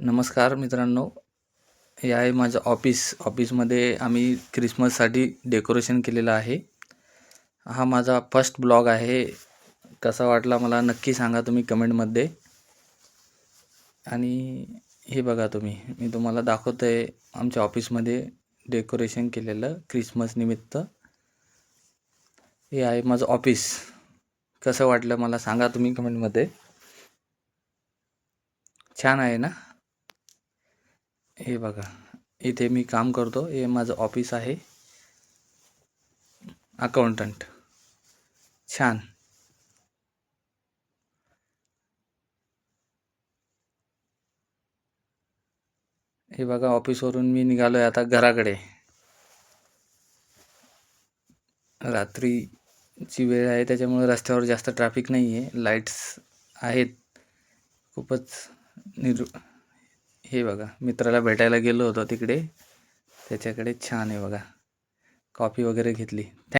नमस्कार मित्रांनो, हे आहे माझं ऑफिसमध्ये आम्ही क्रिसमससाठी डेकोरेशन केलेलं आहे. हा माझा फर्स्ट ब्लॉग आहे. कसा वाटला मला नक्की सांगा तुम्ही कमेंटमध्ये. आणि हे बघा तुम्ही, मी तुम्हाला दाखवतो आहे आमच्या ऑफिसमध्ये डेकोरेशन केलेलं क्रिसमस निमित्त. हे आहे माझं ऑफिस. कसं वाटलं मला सांगा तुम्ही कमेंटमध्ये. छान आहे ना? हे बघा, इथे मी काम करतो. हे माझं ऑफिस आहे, अकाउंटंट. छान. हे बघा, ऑफिसवरून मी निघालोय आता घराकडे. रात्रीची वेळ आहे त्याच्यामुळे रस्त्यावर जास्त ट्रॅफिक नाही आहे, लाईट्स आहेत. खूपच निर हे बघा, मित्राला भेटायला गेलो होतो तिकडे, त्याच्याकडे. छान आहे बघा, कॉफी वगैरे घेतली.